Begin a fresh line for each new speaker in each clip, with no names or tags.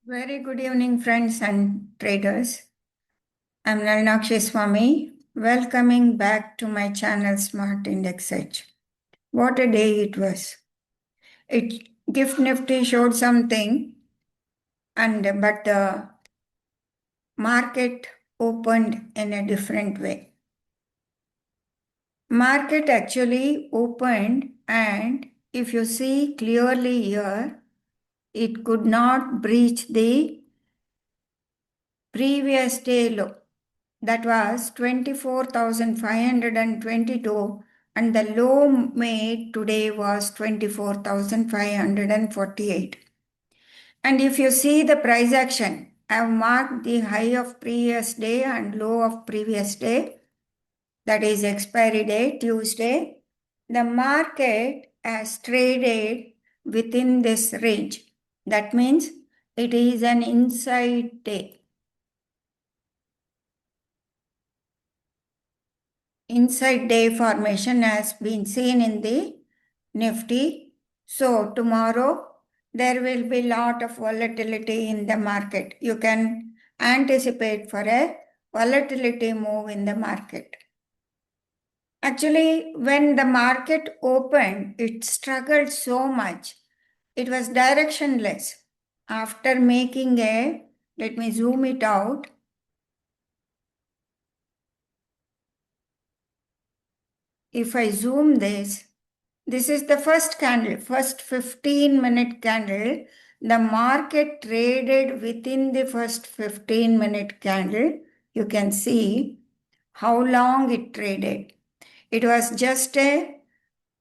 Very good evening, friends and traders. I'm Nalnakshi Swami, welcoming back to my channel Smart Index Edge. What a day it was. It Gift Nifty showed something, but the market opened in a different way. Market actually opened, and if you see clearly here, it could not breach the previous day low. That was 24,522, and the low made today was 24,548. And if you see the price action, I have marked the high of previous day and low of previous day, that is expiry day, Tuesday. The market has traded within this range. That means it is an inside day. Inside day formation has been seen in the Nifty. So tomorrow there will be lot of volatility in the market. You can anticipate for a volatility move in the market. Actually, when the market opened, it struggled so much. It was directionless. After making let me zoom it out. If I zoom this is the first candle, first 15-minute candle. The market traded within the first 15-minute candle. You can see how long it traded. It was just a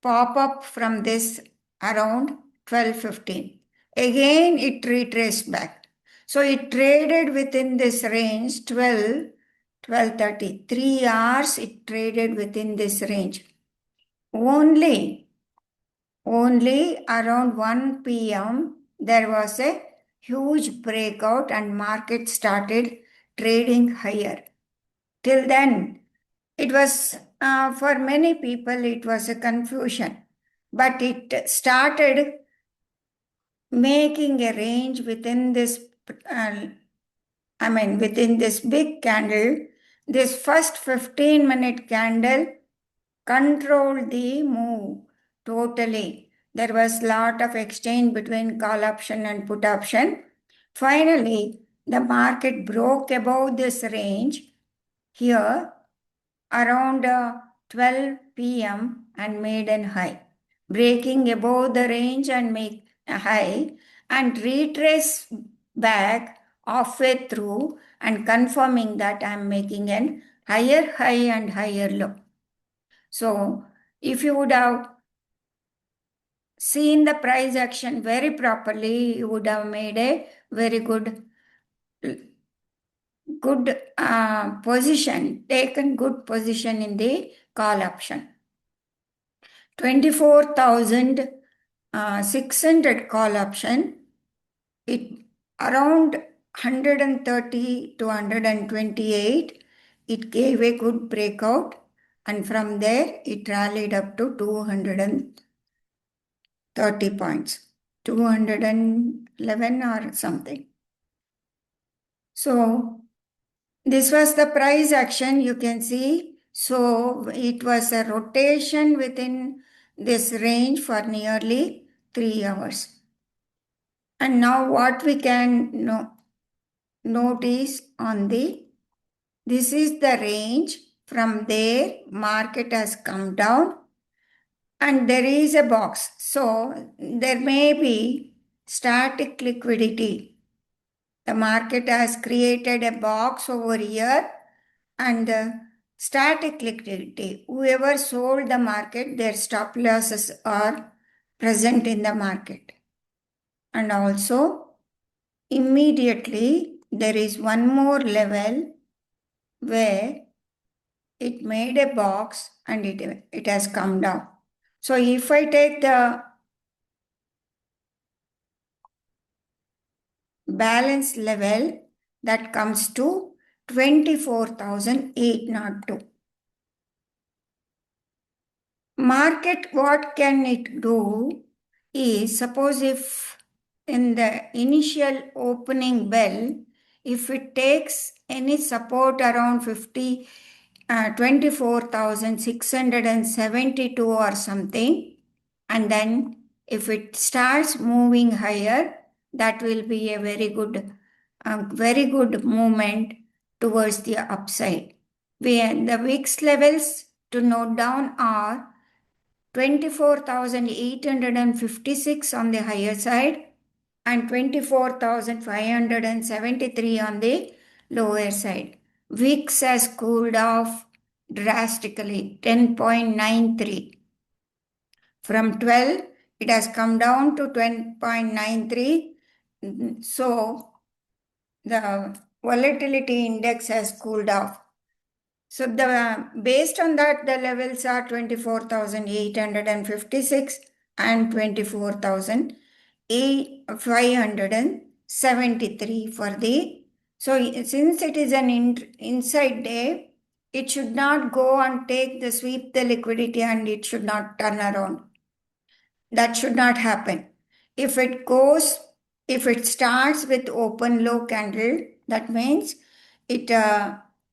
pop-up from this around 12:15. Again, it retraced back. So it traded within this range 12:30. 3 hours it traded within this range. Only around 1 p.m. there was a huge breakout and market started trading higher. Till then, it was for many people it was a confusion, but it started making a range within this. Within this big candle, this first 15-minute candle controlled the move totally. There was lot of exchange between call option and put option. Finally, the market broke above this range here around 12 p.m. and made an high, breaking above the range and make a high and retrace back halfway through and confirming that I'm making an higher high and higher low. So if you would have seen the price action very properly, you would have made a very good position, taken good position in the call option. 24,600 call option, it around 130 to 128, it gave a good breakout, and from there it rallied up to 230 points, 211 or something. So this was the price action, you can see. So it was a rotation within this range for nearly 3 hours. And now what we can notice on this is the range. From there, market has come down and there is a box. So there may be static liquidity. The market has created a box over here and static liquidity. Whoever sold the market, their stop losses are present in the market. And also, immediately, there is one more level where it made a box and it has come down. So if I take the balance level, that comes to 24,802. Market, what can it do is, suppose if in the initial opening bell, if it takes any support around 24,672 or something, and then if it starts moving higher, that will be a very good movement towards the upside. The VIX levels to note down are 24,856 on the higher side and 24,573 on the lower side. VIX has cooled off drastically, 10.93. From 12, it has come down to 10.93. So the volatility index has cooled off. So based on that, the levels are 24,856 and 24,573 for the. So since it is an inside day, it should not go and sweep the liquidity, and it should not turn around. That should not happen. If it starts with open low candle, that means it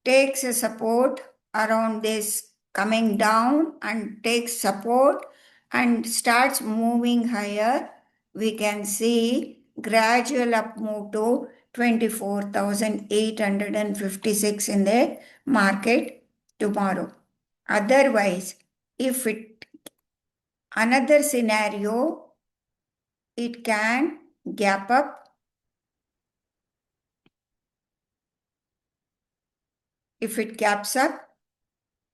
takes a support around this, coming down and takes support and starts moving higher. We can see gradual up move to 24,856 in the market tomorrow. Otherwise, if it another scenario, it can gap up. If it gaps up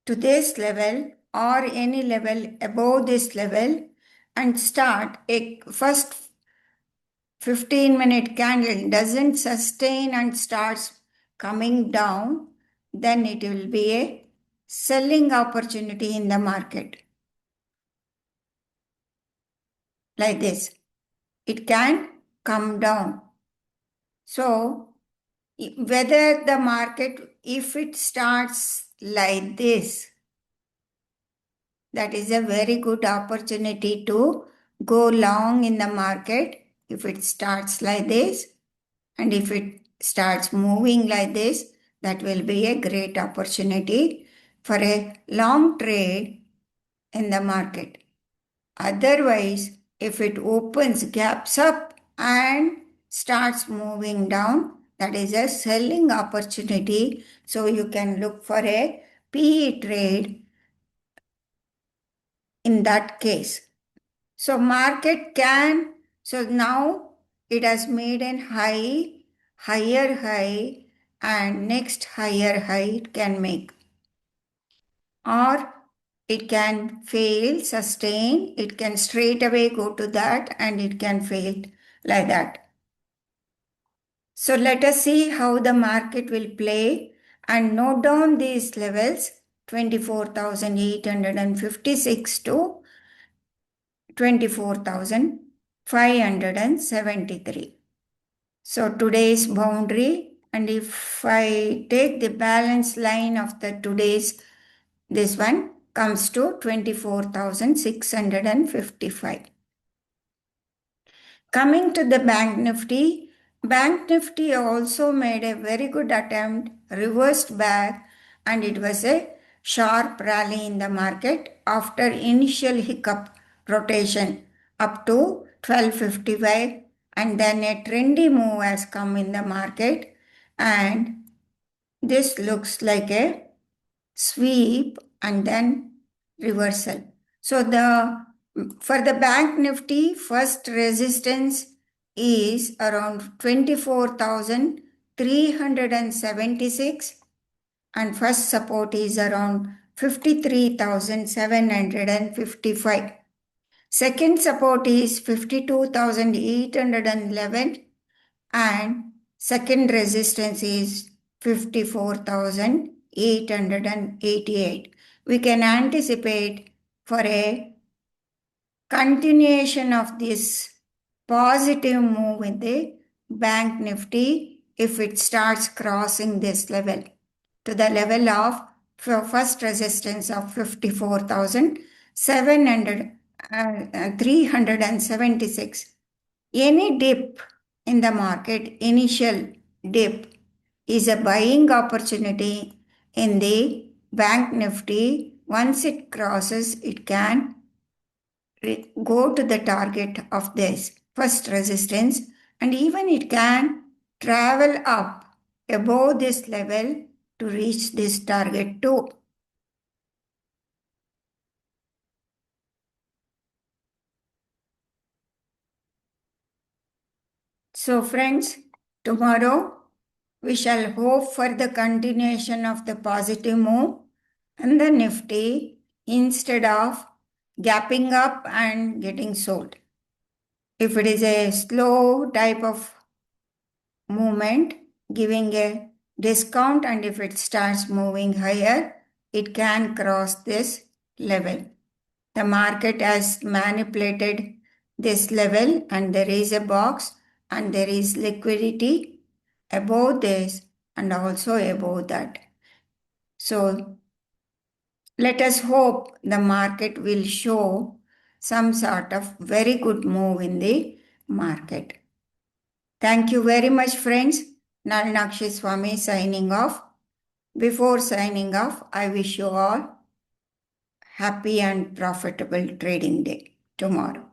to this level or any level above this level and start a first 15-minute candle doesn't sustain and starts coming down, then it will be a selling opportunity in the market. Like this, it can come down. So whether the market, if it starts like this, that is a very good opportunity to go long in the market. If it starts like this, and if it starts moving like this, that will be a great opportunity for a long trade in the market. Otherwise, if it opens, gaps up and starts moving down, that is a selling opportunity. So you can look for a PE trade in that case. So so now it has made an higher high, and next higher high it can make. Or it can fail, sustain, it can straight away go to that, and it can fail like that. So let us see how the market will play and note down these levels 24,856 to 24,573. So today's boundary, and if I take the balance line of the today's, this one comes to 24,655. Coming to the Bank Nifty also made a very good attempt, reversed back, and it was a sharp rally in the market after initial hiccup rotation up to 1255, and then a trendy move has come in the market, and this looks like a sweep and then reversal. So for the Bank Nifty, first resistance is around 24,376, and first support is around 53,755. Second support is 52,811, and second resistance is 54,888. We can anticipate for a continuation of this positive move in the Bank Nifty if it starts crossing this level to the level of first resistance of 54,376. Any dip in the market, initial dip, is a buying opportunity in the bank Nifty. Once it crosses, it can go to the target of this first resistance, and even it can travel up above this level to reach this target too. So friends, tomorrow we shall hope for the continuation of the positive move and the Nifty instead of gapping up and getting sold. If it is a slow type of movement, giving a discount, and if it starts moving higher, it can cross this level. The market has manipulated this level, and there is a box and there is liquidity above this and also above that. So let us hope the market will show some sort of very good move in the market. Thank you very much, friends. Nalnakshi Swami signing off. Before signing off, I wish you all happy and profitable trading day tomorrow.